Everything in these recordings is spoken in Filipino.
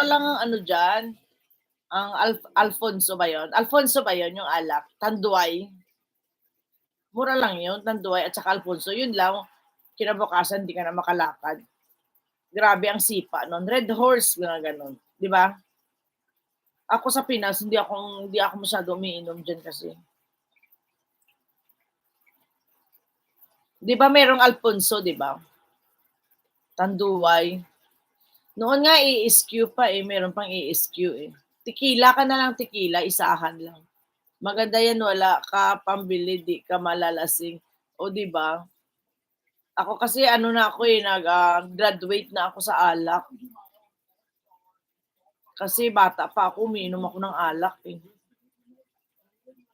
mura lang ang ano diyan, ang Alfonso ba 'yun? Alfonso ba 'yun yung alak? Tanduay. Mura lang 'yun, Tanduay at saka Alfonso, 'yun lang. Kinabukasan 'di ka na makalakad. Grabe ang sipa nun, Red Horse, mga gano'n, 'di ba? Ako sa Pinas hindi ako masyado umiinom diyan kasi. 'Di ba merong Alfonso, 'di ba? Tanduay. Noon nga i-SQ pa, eh, meron pang i-SQ, eh. Tequila ka na lang tequila, isahan lang. Maganda 'yan, wala ka pambili, 'di ka malalasing, oh, 'di ba? Ako kasi ano na ako, eh, graduate na ako sa alak. Kasi bata pa ako umiinom ako ng alak, eh.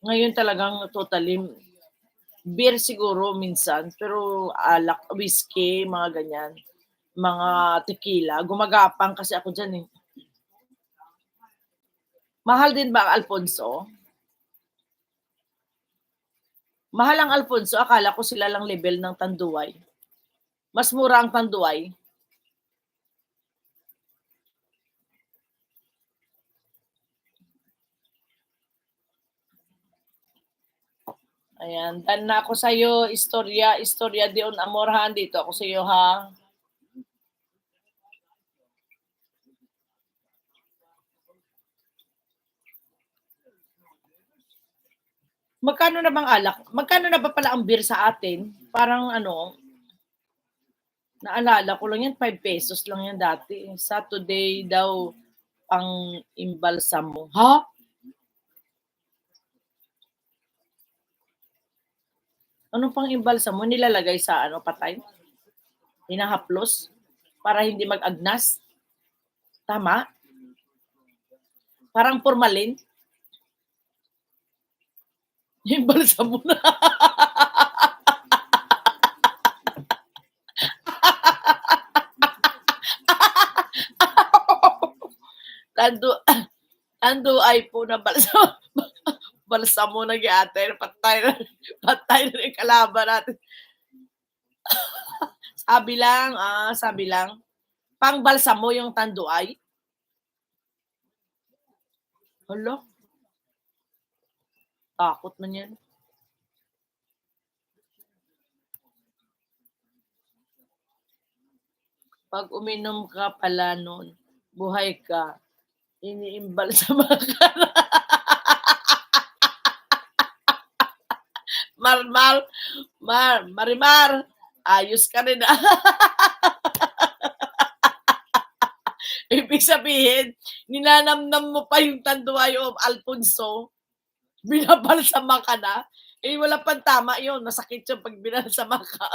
Ngayon talagang totally beer siguro minsan, pero alak, whiskey, mga ganyan, mga tequila, gumagapang kasi ako diyan, eh. Mahal din ba ang Alfonso? Mahal ang Alfonso, akala ko sila lang level ng Tanduay. Mas mura ang Tanduay? Ayan, done na ako sa'yo, istorya, istorya de un amor ha, dito ako sa'yo ha. Magkano na bang alak? Magkano na ba pala ang beer sa atin? Parang ano, naalala ko lang yan, ₱5 lang yan dati. Sa today daw, ang imbalsamo. Ha? Ano pang imbalsamo? Nilalagay sa ano, patay? Hinahaplos? Para hindi mag-agnas? Tama? Parang formalin? Imbalsamo na. Tando, tando ay po na balsamo. Balsamo na giatay, patay na yung kalaban natin. Sabi lang. Pang balsamo yung tanduay. Hala, takot man yan. Pag uminom ka pala nun, buhay ka, iniimbalsama ka na. Marimar, ayos ka rin ah. Ibig sabihin, ninanamnam mo pa yung Tanduay of Alfonso, binabalsama ka na, eh wala pang tama yun, masakit yung pag binalsama ka.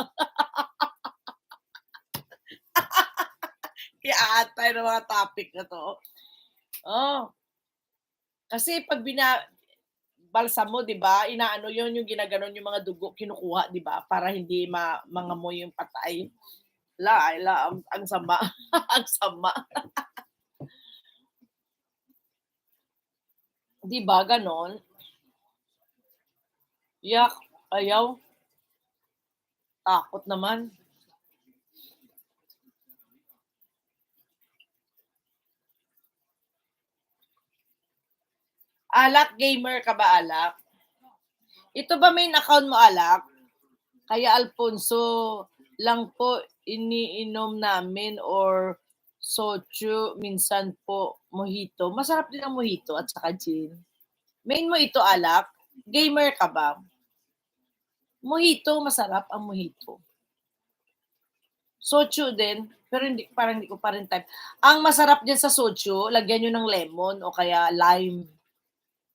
Iaatay ng mga topic na to. Oh, kasi pag balsamo, 'di ba? Inaano 'yon, yung ginaganon yung mga dugo, kinukuha, 'di ba? Para hindi mangamoy yung patay. Ang sama. Ang sama. 'Di ba ganon? Yak, ayaw. Takot naman. Alak, gamer ka ba, alak? Ito ba main account mo, alak? Kaya Alfonso lang po iniinom namin or soju, minsan po mojito. Masarap din ang mojito at saka gin. Main mo ito, alak? Gamer ka ba? Mojito, masarap ang mojito. Soju din, pero parang hindi ko pa rin type. Ang masarap diyan sa soju, lagyan niyo ng lemon o kaya lime.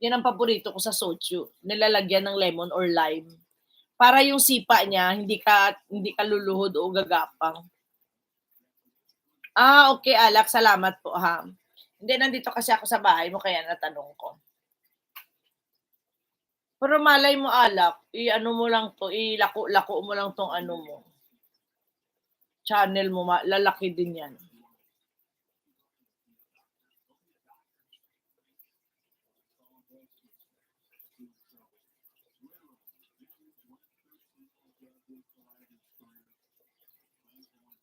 Yan ang paborito ko sa soju, nilalagyan ng lemon or lime. Para yung sipa niya hindi ka luluhod o gagapang. Okay, alak, salamat po ha. Hindi, nandito kasi ako sa bahay mo kaya natanong ko. Pero malay mo, alak, i-ano mo lang 'to, ilako-lako mo lang 'tong ano mo, channel mo, lalaki din 'yan.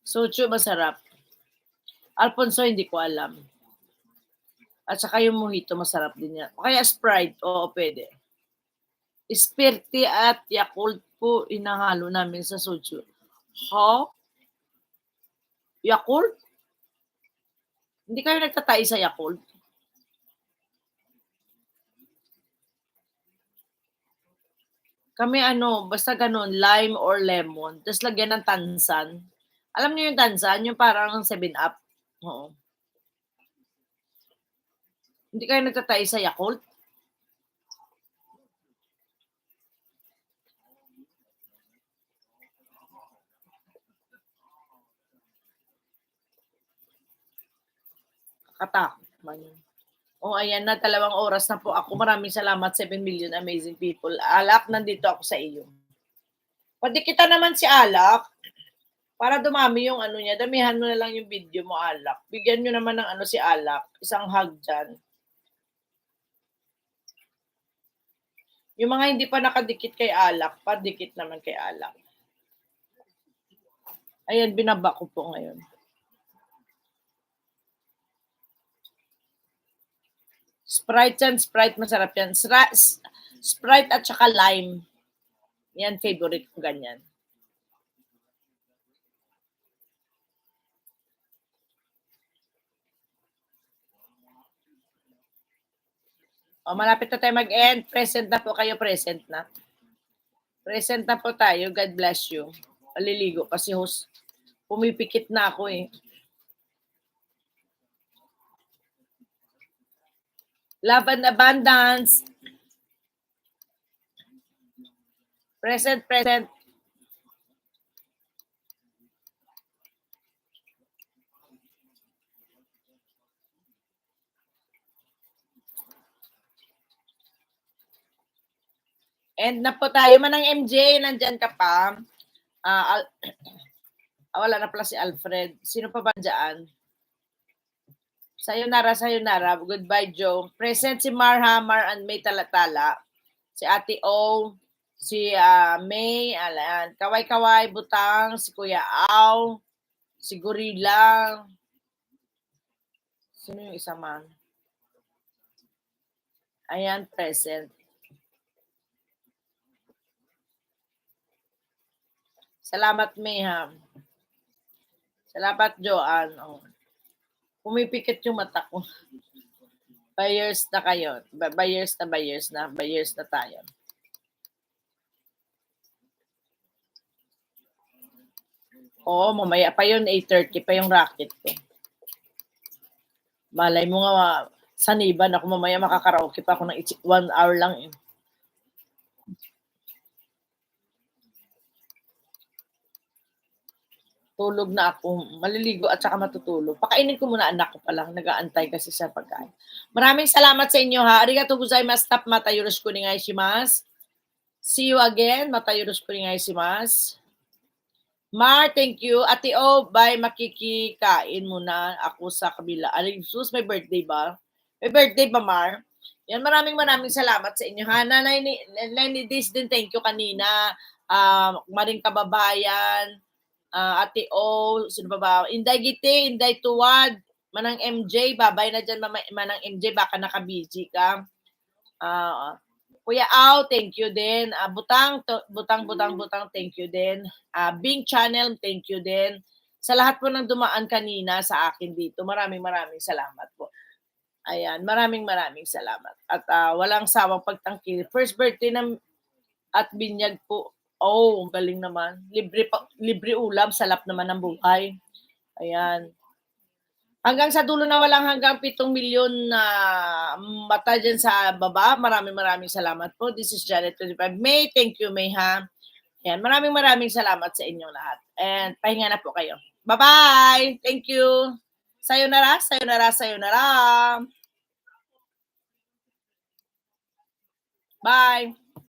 Soju masarap. Alfonso hindi ko alam. At saka yung mojito, masarap din yan. O kaya Sprite, oo, pwede. Spirty at Yakult po, inahalo namin sa soju. Ha? Yakult? Hindi kayo nagtatay sa Yakult? Kami basta ganun, lime or lemon. Tapos lagyan ng tansan. Alam niyo yung tansan? Yung parang 7-Up. Oo. Hindi kayo nagtatay sa Yakult? Katakot man yun. Ayan na, 2 oras na po ako. Maraming salamat, 7 million amazing people. Alak, nandito ako sa iyo. Padikita naman si Alak. Para dumami yung niya, damihan mo na lang yung video mo, Alak. Bigyan nyo naman ng si Alak. Isang hug dyan. Yung mga hindi pa nakadikit kay Alak, padikit naman kay Alak. Ayan, binaba ko po ngayon. Sprite yan, Sprite, masarap yan. Sprite at saka lime. Yan, favorite ko ganyan. Malapit na tayo mag-end. Present na po kayo, present na. Present na po tayo. God bless you. Maliligo kasi host. Pumipikit na ako eh. Love and abundance. Present, present. And na po tayo. Manang MJ, nandyan ka pa. Wala na pala si Alfred. Sino pa ba dyan? Sayonara, sayonara. Goodbye, Joe. Present si Mar and May Talatala. Si Ate O. Si May. Alan. Kaway-kaway, Butang. Si Kuya Au. Si Gorilla. Sino yung isa man? Ayan, present. Salamat, May, ha. Salamat, Joanne. Pumipikit yung mata ko. Buyers na kayo. Buyers na tayo. Mamaya pa yun, 8:30 pa yung racket ko. Malay mo nga, saniban ako, mamaya makakaraoke pa ako ng 1 hour lang eh. Tulog na ako, maliligo at saka matutulog. Pakainin ko muna anak ko pa lang, nag-aantay kasi sa pagkain. Maraming salamat sa inyo ha. Arigatou gozaimasu. Tap mata yoroshiku onegai shimasu. See you again. Mata yoroshiku onegai shimasu. Mar, thank you. Ate O, bye. Makikikain muna ako sa kabila. Sus, may birthday ba? May birthday ba, Mar? Yan, maraming salamat sa inyo. Ha, Nanay ni Dis din, thank you kanina. Maring kababayan. Ate O, sino ba? Inday Giti, Inday Tuwad, Manang MJ, babay na dyan, Manang MJ, baka naka-busy ka. Kuya Au, thank you din. Butang, thank you din. Bing Channel, thank you din. Sa lahat po ng dumaan kanina sa akin dito, maraming salamat po. Ayan, maraming salamat. At walang sawang pagtangkil. First birthday ng at binyag po. Ang galing naman. Libre ulam, salap naman ng buhay. Ayan. Hanggang sa dulo na walang hanggang 7 milyon na mata dyan sa baba. Maraming salamat po. This is Janet 25 May. Thank you, May, ha. Ayan. Maraming salamat sa inyong lahat. And pahinga na po kayo. Bye-bye. Thank you. Sayonara, sayonara, sayonara. Bye.